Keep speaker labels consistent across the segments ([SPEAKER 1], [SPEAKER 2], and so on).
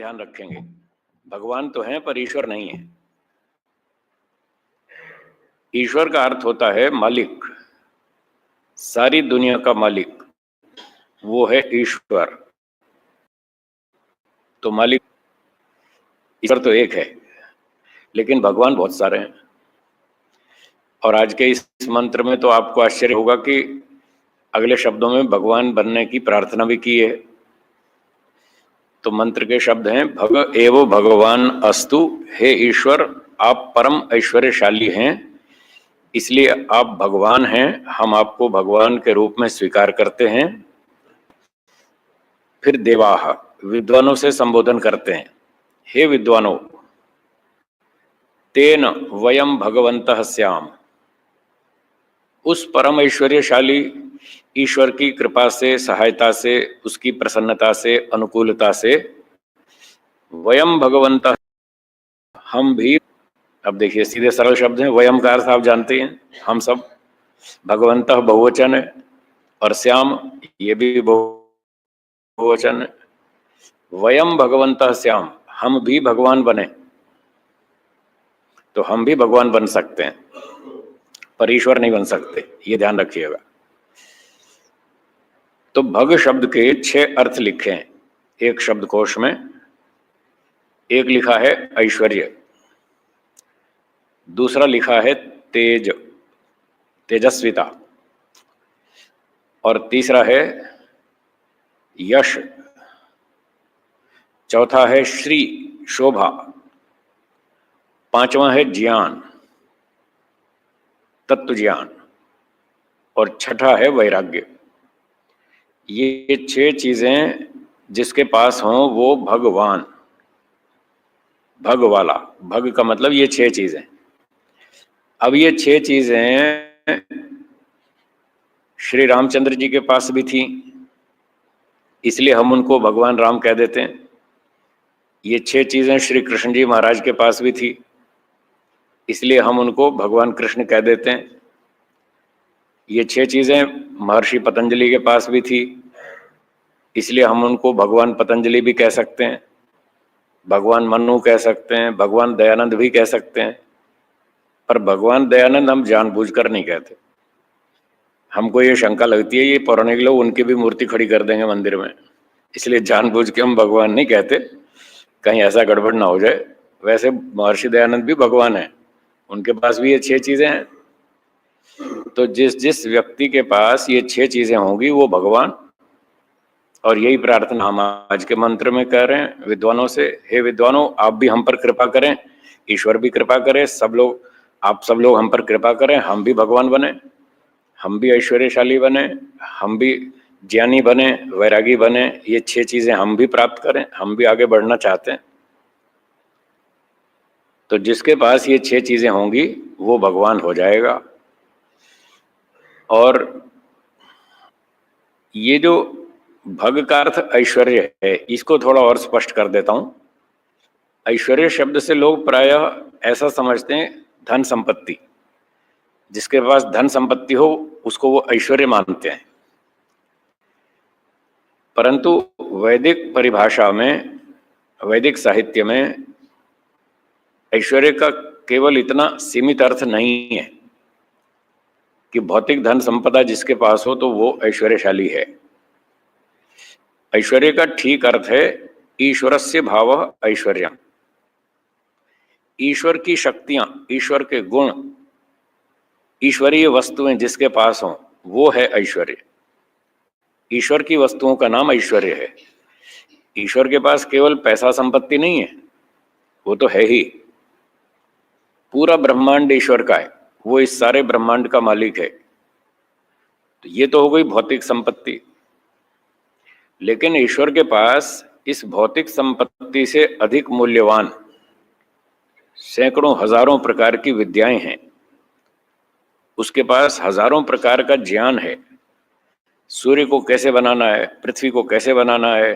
[SPEAKER 1] ध्यान रखेंगे। भगवान तो हैं पर ईश्वर नहीं है। ईश्वर का अर्थ होता है मालिक, सारी दुनिया का मालिक वो है ईश्वर। तो मालिक ईश्वर तो एक है, लेकिन भगवान बहुत सारे हैं। और आज के इस मंत्र में तो आपको आश्चर्य होगा कि अगले शब्दों में भगवान बनने की प्रार्थना भी की है। तो मंत्र के शब्द हैं भग एवो भगवान अस्तु, हे ईश्वर आप परम ऐश्वर्यशाली हैं, इसलिए आप भगवान हैं, हम आपको भगवान के रूप में स्वीकार करते हैं। फिर देवाह विद्वानों से संबोधन करते हैं, हे विद्वानों तेन वयम भगवन्तः स्याम, उस परम ऐश्वर्यशाली ईश्वर की कृपा से, सहायता से, उसकी प्रसन्नता से, अनुकूलता से वयम भगवन्तः हम भी। अब देखिए सीधे सरल शब्द हैं, वयम का अर्थ आप जानते हैं, हम सब। भगवन्तः बहुवचन है और श्याम ये भी बहुवचन है। वयम भगवन्तः श्याम, हम भी भगवान बने। तो हम भी भगवान बन सकते हैं पर ईश्वर नहीं बन सकते, ये ध्यान रखिएगा। तो भग शब्द के 6 अर्थ लिखे हैं एक शब्दकोश में। एक लिखा है ऐश्वर्य, दूसरा लिखा है तेज, तेजस्विता, और तीसरा है यश, चौथा है श्री, शोभा, पांचवा है ज्ञान, तत्व ज्ञान, और छठा है वैराग्य। ये 6 चीजें जिसके पास हों वो भगवान, भग वाला, भग का मतलब ये 6 चीजें। अब ये 6 चीजें श्री रामचंद्र जी के पास भी थी, इसलिए हम उनको भगवान राम कह देते हैं। ये 6 चीजें श्री कृष्ण जी महाराज के पास भी थी, इसलिए हम उनको भगवान कृष्ण कह देते हैं। ये 6 चीजें महर्षि पतंजलि के पास भी थी, इसलिए हम उनको भगवान पतंजलि भी कह सकते हैं, भगवान मनु कह सकते हैं, भगवान दयानंद भी कह सकते हैं। पर भगवान दयानंद हम जानबूझकर नहीं कहते। हमको ये शंका लगती है ये पौराणिक लोग उनकी भी मूर्ति खड़ी कर देंगे मंदिर में, इसलिए जानबूझ के हम भगवान नहीं कहते, कहीं ऐसा गड़बड़ ना हो जाए। वैसे महर्षि दयानंद भी भगवान है, उनके पास भी ये 6 चीजें हैं। तो जिस जिस व्यक्ति के पास ये 6 चीजें होंगी वो भगवान। और यही प्रार्थना हम आज के मंत्र में कर रहे हैं विद्वानों से, हे विद्वानों आप भी हम पर कृपा करें, ईश्वर भी कृपा करे, सब लोग, आप सब लोग हम पर कृपा करें, हम भी भगवान बने, हम भी ऐश्वर्यशाली बने, हम भी ज्ञानी बने, वैरागी बने। ये 6 चीजें हम भी प्राप्त करें, हम भी आगे बढ़ना चाहते हैं। तो जिसके पास ये 6 चीजें होंगी वो भगवान हो जाएगा। और ये जो भग का अर्थ ऐश्वर्य है, इसको थोड़ा और स्पष्ट कर देता हूं। ऐश्वर्य शब्द से लोग प्रायः ऐसा समझते हैं धन संपत्ति, जिसके पास धन संपत्ति हो उसको वो ऐश्वर्य मानते हैं। परंतु वैदिक परिभाषा में, वैदिक साहित्य में ऐश्वर्य का केवल इतना सीमित अर्थ नहीं है कि भौतिक धन संपदा जिसके पास हो तो वो ऐश्वर्यशाली है। ऐश्वर्य का ठीक अर्थ है ईश्वरस्य भावः ऐश्वर्यम्, ईश्वर की शक्तियां, ईश्वर के गुण, ईश्वरीय वस्तुएं जिसके पास हों वो है ऐश्वर्य। ईश्वर की वस्तुओं का नाम ऐश्वर्य है। ईश्वर के पास केवल पैसा संपत्ति नहीं है, वो तो है ही, पूरा ब्रह्मांड ईश्वर का है, वो इस सारे ब्रह्मांड का मालिक है। तो ये तो हो गई भौतिक संपत्ति। लेकिन ईश्वर के पास इस भौतिक संपत्ति से अधिक मूल्यवान सैकड़ों हजारों प्रकार की विद्याएं हैं, उसके पास हजारों प्रकार का ज्ञान है। सूर्य को कैसे बनाना है, पृथ्वी को कैसे बनाना है,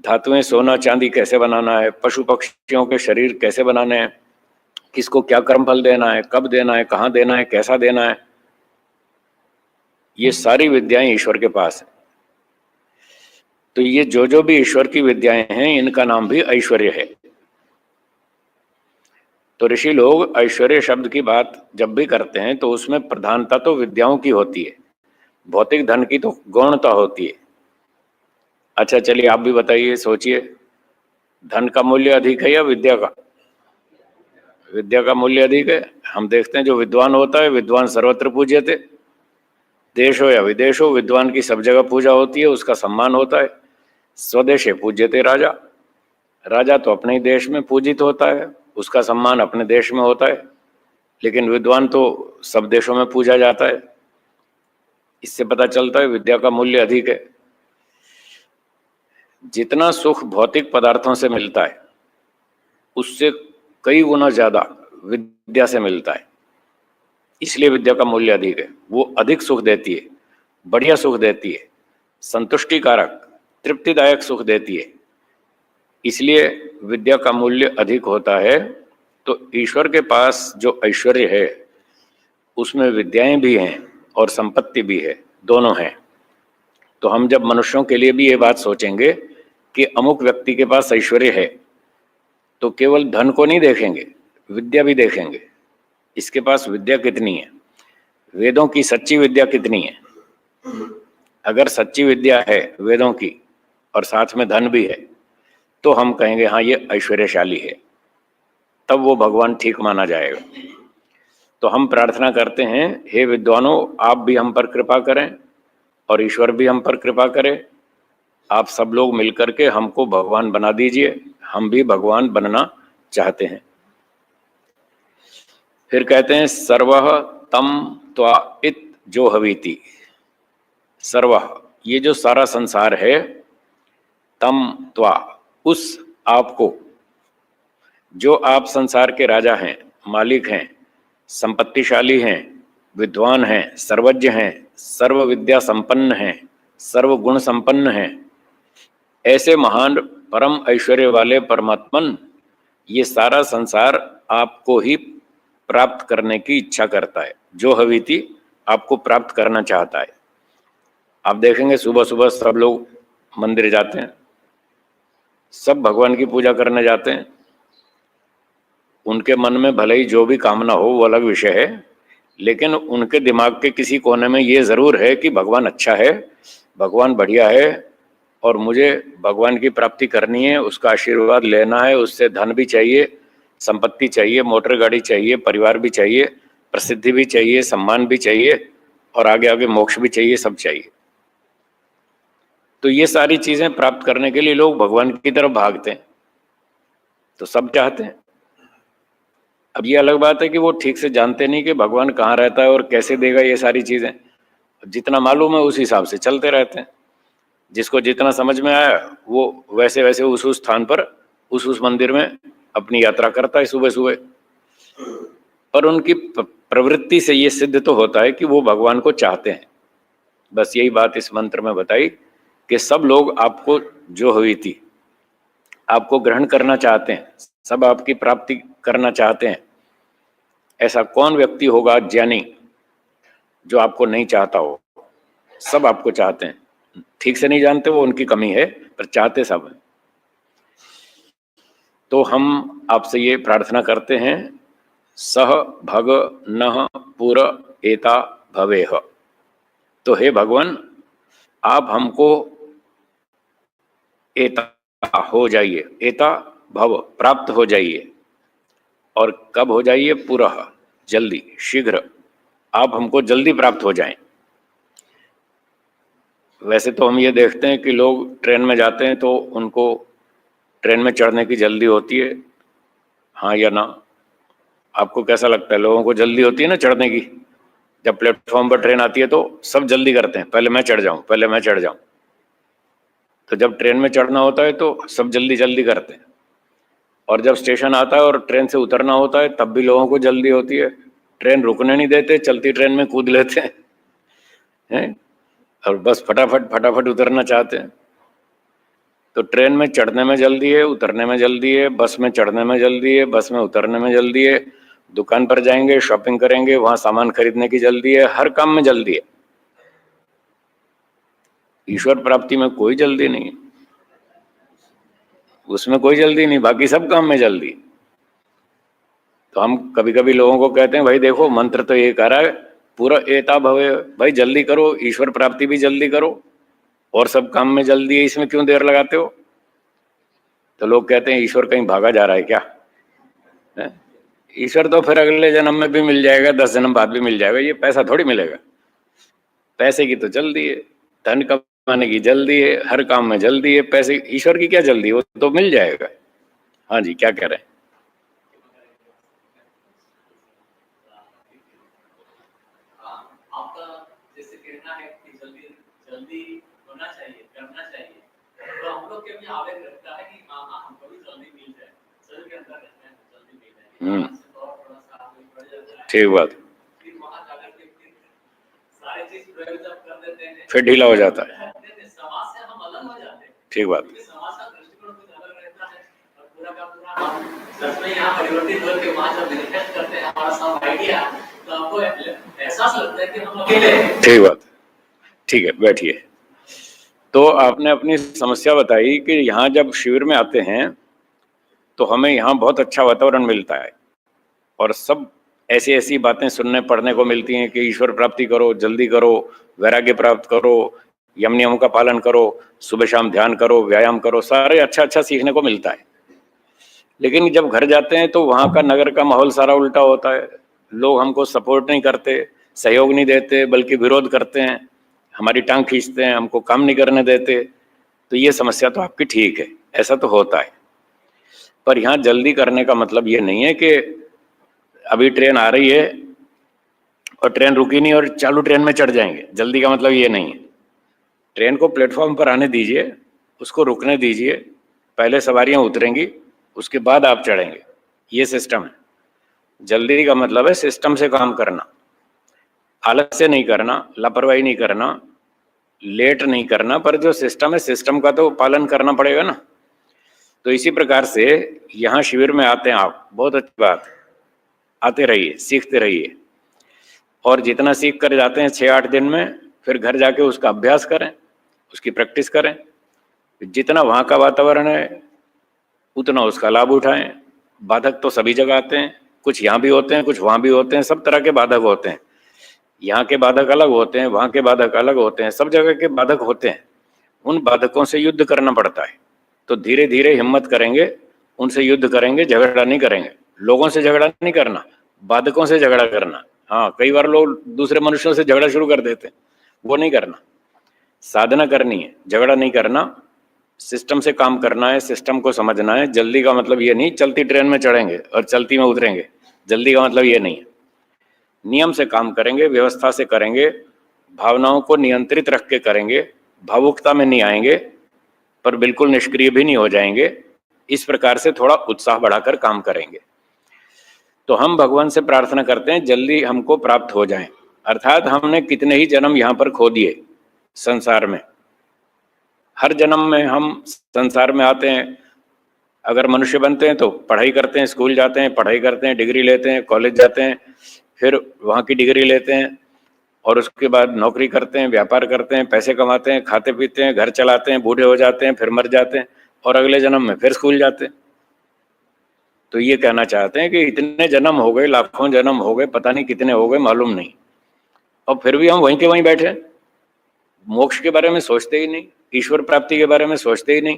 [SPEAKER 1] धातुएं सोना चांदी कैसे बनाना है, पशु पक्षियों के शरीर कैसे बनाने हैं, किसको क्या कर्मफल देना है, कब देना है, कहाँ देना है, कैसा देना है, ये सारी विद्याएं ईश्वर के पास है। तो ये जो भी ईश्वर की विद्याएं हैं, इनका नाम भी ऐश्वर्य है। तो ऋषि लोग ऐश्वर्य शब्द की बात जब भी करते हैं तो उसमें प्रधानता तो विद्याओं की होती है, भौतिक धन की तो गौणता होती है। अच्छा चलिए आप भी बताइए, सोचिए, धन का मूल्य अधिक है या विद्या का? विद्या का मूल्य अधिक है। हम देखते हैं जो विद्वान होता है, विद्वान सर्वत्र पूज्यते, देश हो या विदेश हो, विद्वान की सब जगह पूजा होती है, उसका सम्मान होता है। स्वदेशे पूज्यते राजा, राजा तो अपने ही देश में पूजित होता है, उसका सम्मान अपने देश में होता है, लेकिन विद्वान तो सब देशों में पूजा जाता है। इससे पता चलता है विद्या का मूल्य अधिक है। जितना सुख भौतिक पदार्थों से मिलता है उससे कई गुना ज्यादा विद्या से मिलता है, इसलिए विद्या का मूल्य अधिक है। वो अधिक सुख देती है, बढ़िया सुख देती है, संतुष्टिकारक तृप्तिदायक सुख देती है, इसलिए विद्या का मूल्य अधिक होता है। तो ईश्वर के पास जो ऐश्वर्य है उसमें विद्याएं भी हैं और संपत्ति भी है, दोनों हैं। तो हम जब मनुष्यों के लिए भी ये बात सोचेंगे कि अमुक व्यक्ति के पास ऐश्वर्य है, तो केवल धन को नहीं देखेंगे, विद्या भी देखेंगे। इसके पास विद्या कितनी है, वेदों की सच्ची विद्या कितनी है। अगर सच्ची विद्या है वेदों की और साथ में धन भी है, तो हम कहेंगे हाँ ये ऐश्वर्यशाली है, तब वो भगवान ठीक माना जाएगा। तो हम प्रार्थना करते हैं, हे विद्वानों, आप भी हम पर कृपा करें और ईश्वर भी हम पर कृपा करे। आप सब लोग मिलकर के हमको भगवान बना दीजिए, हम भी भगवान बनना चाहते हैं। फिर कहते हैं सर्वः तम त्वा इत जो हवीति। सर्वः, ये जो सारा संसार है, तम त्वा, उस आपको, जो आप संसार के राजा हैं, मालिक हैं, संपत्तिशाली हैं, विद्वान हैं, सर्वज्ञ हैं, सर्व विद्या संपन्न हैं, सर्व गुण संपन्न हैं, ऐसे महान परम ऐश्वर्य वाले परमात्मन, ये सारा संसार आपको ही प्राप्त करने की इच्छा करता है। जो हवीति, आपको प्राप्त करना चाहता है। आप देखेंगे सुबह सुबह सब लोग मंदिर जाते हैं, सब भगवान की पूजा करने जाते हैं। उनके मन में भले ही जो भी कामना हो वो अलग विषय है, लेकिन उनके दिमाग के किसी कोने में ये जरूर है कि भगवान अच्छा है, भगवान बढ़िया है और मुझे भगवान की प्राप्ति करनी है, उसका आशीर्वाद लेना है, उससे धन भी चाहिए, संपत्ति चाहिए, मोटर गाड़ी चाहिए, परिवार भी चाहिए, प्रसिद्धि भी चाहिए, सम्मान भी चाहिए और आगे आगे मोक्ष भी चाहिए, सब चाहिए। तो ये सारी चीजें प्राप्त करने के लिए लोग भगवान की तरफ भागते हैं, तो सब चाहते हैं। अब ये अलग बात है कि वो ठीक से जानते नहीं कि भगवान कहाँ रहता है और कैसे देगा ये सारी चीजें। जितना मालूम है उस हिसाब से चलते रहते हैं, जिसको जितना समझ में आया वो वैसे वैसे उस स्थान पर उस मंदिर में अपनी यात्रा करता है सुबह सुबह। पर उनकी प्रवृत्ति से ये सिद्ध तो होता है कि वो भगवान को चाहते हैं। बस यही बात इस मंत्र में बताई कि सब लोग आपको जो हुई थी आपको ग्रहण करना चाहते हैं, सब आपकी प्राप्ति करना चाहते हैं। ऐसा कौन व्यक्ति होगा ज्ञानी जो आपको नहीं चाहता हो? सब आपको चाहते हैं, ठीक से नहीं जानते वो उनकी कमी है, पर चाहते सब हैं। तो हम आपसे ये प्रार्थना करते हैं, सह भग नः पुर एता भवेह। तो हे भगवान, आप हमको एता हो जाइए, एता भव प्राप्त हो जाइए, और कब हो जाइए? पुरः जल्दी, शीघ्र, आप हमको जल्दी प्राप्त हो जाएं। वैसे तो हम ये देखते हैं कि लोग ट्रेन में जाते हैं तो उनको ट्रेन में चढ़ने की जल्दी होती है, हाँ या ना? आपको कैसा लगता है, लोगों को जल्दी होती है ना चढ़ने की? जब प्लेटफॉर्म पर ट्रेन आती है तो सब जल्दी करते हैं, पहले मैं चढ़ जाऊं, पहले मैं चढ़ जाऊं। तो जब ट्रेन में चढ़ना होता है तो सब जल्दी जल्दी करते हैं, और जब स्टेशन आता है और ट्रेन से उतरना होता है तब भी लोगों को जल्दी होती है। ट्रेन रुकने नहीं देते, चलती ट्रेन में कूद लेते हैं और बस फटाफट फटाफट उतरना चाहते हैं। तो ट्रेन में चढ़ने में जल्दी है, उतरने में जल्दी है, बस में चढ़ने में जल्दी है, बस में उतरने में जल्दी है, दुकान पर जाएंगे, शॉपिंग करेंगे, वहां सामान खरीदने की जल्दी है, हर काम में जल्दी है। ईश्वर प्राप्ति में कोई जल्दी नहीं है। उसमें कोई जल्दी नहीं, बाकी सब काम में जल्दी। तो हम कभी कभी लोगों को कहते हैं भाई देखो मंत्र तो ये कह रहा है पूरा एता भवे, भाई जल्दी करो, ईश्वर प्राप्ति भी जल्दी करो और सब काम में जल्दी है, इसमें क्यों देर लगाते हो? तो लोग कहते हैं ईश्वर कहीं भागा जा रहा है क्या है? ईश्वर तो फिर अगले जन्म में भी मिल जाएगा, 10 जन्म बाद भी मिल जाएगा, ये पैसा थोड़ी मिलेगा। पैसे की तो जल्दी है, धन कमाने की जल्दी है, हर काम में जल्दी है, पैसे, ईश्वर की क्या जल्दी है, वो तो मिल जाएगा। हाँ जी, क्या कह रहे हैं? ठीक बात, फिर ढीला हो जाता है। ठीक बात, ठीक बात, ठीक है, बैठिए। तो आपने अपनी समस्या बताई कि यहाँ जब शिविर में आते हैं तो हमें यहाँ बहुत अच्छा वातावरण मिलता है और सब ऐसी ऐसी बातें सुनने पढ़ने को मिलती हैं कि ईश्वर प्राप्ति करो, जल्दी करो, वैराग्य प्राप्त करो, यम नियमों का पालन करो, सुबह शाम ध्यान करो, व्यायाम करो, सारे अच्छा अच्छा सीखने को मिलता है। लेकिन जब घर जाते हैं तो वहाँ का नगर का माहौल सारा उल्टा होता है। लोग हमको सपोर्ट नहीं करते, सहयोग नहीं देते, बल्कि विरोध करते हैं, हमारी टांग खींचते हैं, हमको काम नहीं करने देते। तो ये समस्या तो आपकी ठीक है, ऐसा तो होता है। पर यहाँ जल्दी करने का मतलब ये नहीं है कि अभी ट्रेन आ रही है और ट्रेन रुकी नहीं और चालू ट्रेन में चढ़ जाएंगे, जल्दी का मतलब ये नहीं है। ट्रेन को प्लेटफॉर्म पर आने दीजिए, उसको रुकने दीजिए, पहले सवारियां उतरेंगी, उसके बाद आप चढ़ेंगे, ये सिस्टम है। जल्दी का मतलब है सिस्टम से काम करना, आलस से नहीं करना, लापरवाही नहीं करना, लेट नहीं करना, पर जो सिस्टम है सिस्टम का तो पालन करना पड़ेगा ना। तो इसी प्रकार से यहाँ शिविर में आते हैं आप, बहुत अच्छी बात, आते रहिए, सीखते रहिए, और जितना सीख कर जाते हैं 6-8 दिन में, फिर घर जाके उसका अभ्यास करें, उसकी प्रैक्टिस करें। जितना वहाँ का वातावरण है उतना उसका लाभ उठाएं। बाधक तो सभी जगह आते हैं, कुछ यहाँ भी होते हैं, कुछ वहाँ भी होते हैं, सब तरह के बाधक होते हैं। यहाँ के बाधक अलग होते हैं, वहाँ के बाधक अलग होते हैं, सब जगह के बाधक होते हैं। उन बाधकों से युद्ध करना पड़ता है। तो धीरे धीरे हिम्मत करेंगे, उनसे युद्ध करेंगे, झगड़ा नहीं करेंगे। लोगों से झगड़ा नहीं करना, बाधकों से झगड़ा करना। हाँ, कई बार लोग दूसरे मनुष्यों से झगड़ा शुरू कर देते हैं, वो नहीं करना। साधना करनी है, झगड़ा नहीं करना, सिस्टम से काम करना है, सिस्टम को समझना है। जल्दी का मतलब ये नहीं चलती ट्रेन में चढ़ेंगे और चलती में उतरेंगे, जल्दी का मतलब ये नहीं है। नियम से काम करेंगे, व्यवस्था से करेंगे, भावनाओं को नियंत्रित रख के करेंगे, भावुकता में नहीं आएंगे, पर बिल्कुल निष्क्रिय भी नहीं हो जाएंगे। इस प्रकार से थोड़ा उत्साह बढ़ाकर काम करेंगे। तो हम भगवान से प्रार्थना करते हैं जल्दी हमको प्राप्त हो जाए। अर्थात हमने कितने ही जन्म यहाँ पर खो दिए संसार में, हर जन्म में हम संसार में आते हैं। अगर मनुष्य बनते हैं तो पढ़ाई करते हैं, स्कूल जाते हैं, पढ़ाई करते हैं, डिग्री लेते हैं, कॉलेज जाते हैं, फिर वहाँ की डिग्री लेते हैं और उसके बाद नौकरी करते हैं, व्यापार करते हैं, पैसे कमाते हैं, खाते पीते हैं, घर चलाते हैं, बूढ़े हो जाते हैं, फिर मर जाते हैं और अगले जन्म में फिर स्कूल जाते हैं। तो ये कहना चाहते हैं कि इतने जन्म हो गए, लाखों जन्म हो गए, पता नहीं कितने हो गए, मालूम नहीं, और फिर भी हम वहीं के वहीं बैठे, मोक्ष के बारे में सोचते ही नहीं, ईश्वर प्राप्ति के बारे में सोचते ही नहीं।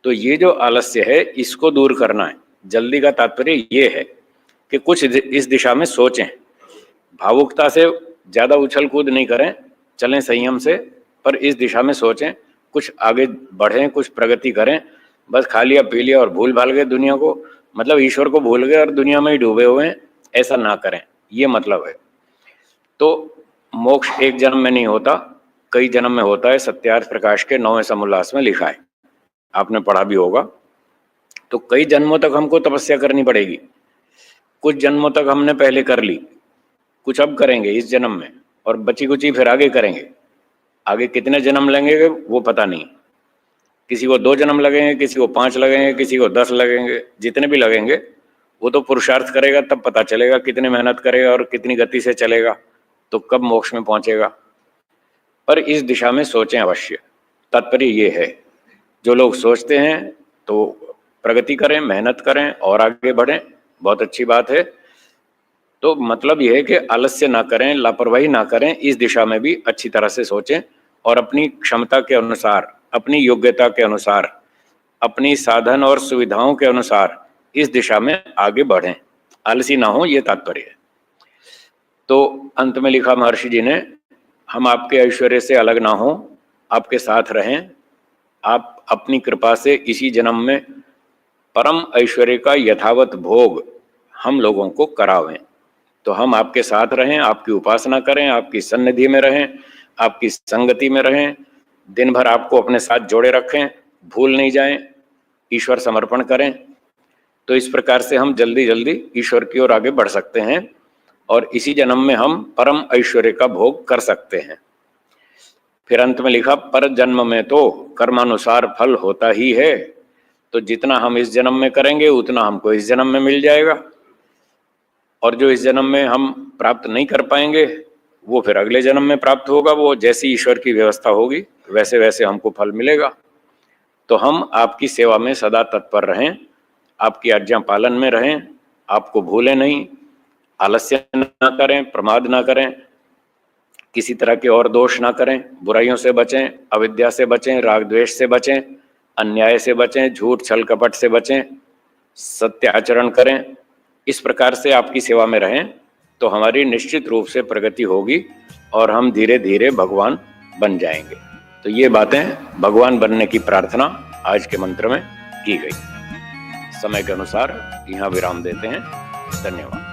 [SPEAKER 1] तो ये जो आलस्य है इसको दूर करना है। जल्दी का तात्पर्य ये है कि कुछ इस दिशा में सोचें, भावुकता से ज़्यादा उछल कूद नहीं करें, चलें संयम से, पर इस दिशा में सोचें, कुछ आगे बढ़ें, कुछ प्रगति करें। बस खा लिया पी लिया और भूल भाल गए दुनिया को, मतलब ईश्वर को भूल गए और दुनिया में ही डूबे हुए हैं, ऐसा ना करें, ये मतलब है। तो मोक्ष एक जन्म में नहीं होता, कई जन्म में होता है। सत्यार्थ प्रकाश के 9वें समोल्लास में लिखा है, आपने पढ़ा भी होगा। तो कई जन्मों तक हमको तपस्या करनी पड़ेगी। कुछ जन्मों तक हमने पहले कर ली, कुछ अब करेंगे इस जन्म में, और बची कुची फिर आगे करेंगे। आगे कितने जन्म लगेंगे वो पता नहीं, किसी को 2 जन्म लगेंगे, किसी को 5 लगेंगे, किसी को 10 लगेंगे। जितने भी लगेंगे वो तो पुरुषार्थ करेगा तब पता चलेगा, कितनी मेहनत करेगा और कितनी गति से चलेगा, तो कब मोक्ष में पहुंचेगा। पर इस दिशा में सोचें अवश्य, तात्पर्य ये है। जो लोग सोचते हैं तो प्रगति करें, मेहनत करें और आगे बढ़ें, बहुत अच्छी बात है। तो मतलब यह है कि आलस्य ना करें, लापरवाही ना करें, इस दिशा में भी अच्छी तरह से सोचें और अपनी क्षमता के अनुसार, अपनी योग्यता के अनुसार, अपनी साधन और सुविधाओं के अनुसार इस दिशा में आगे बढ़ें, आलसी ना हो, ये तात्पर्य है। तो अंत में लिखा महर्षि जी ने, हम आपके ऐश्वर्य से अलग ना हो, आपके साथ रहें, आप अपनी कृपा से इसी जन्म में परम ऐश्वर्य का यथावत भोग हम लोगों को करावें। तो हम आपके साथ रहें, आपकी उपासना करें, आपकी सन्निधि में रहें, आपकी संगति में रहें, दिन भर आपको अपने साथ जोड़े रखें, भूल नहीं जाएं, ईश्वर समर्पण करें। तो इस प्रकार से हम जल्दी जल्दी ईश्वर की ओर आगे बढ़ सकते हैं और इसी जन्म में हम परम ऐश्वर्य का भोग कर सकते हैं। फिर अंत में लिखा, पर जन्म में तो कर्मानुसार फल होता ही है, तो जितना हम इस जन्म में करेंगे उतना हमको इस जन्म में मिल जाएगा, और जो इस जन्म में हम प्राप्त नहीं कर पाएंगे वो फिर अगले जन्म में प्राप्त होगा। वो जैसी ईश्वर की व्यवस्था होगी वैसे वैसे हमको फल मिलेगा। तो हम आपकी सेवा में सदा तत्पर रहें, आपकी आज्ञा पालन में रहें, आपको भूलें नहीं, आलस्य ना करें, प्रमाद ना करें, किसी तरह के और दोष ना करें, बुराइयों से बचें, अविद्या से बचें, राग द्वेष से बचें, अन्याय से बचें, झूठ छल कपट से बचें, सत्य आचरण करें। इस प्रकार से आपकी सेवा में रहें तो हमारी निश्चित रूप से प्रगति होगी और हम धीरे धीरे भगवान बन जाएंगे। तो ये बातें भगवान बनने की प्रार्थना आज के मंत्र में की गई। समय के अनुसार यहाँ विराम देते हैं। धन्यवाद।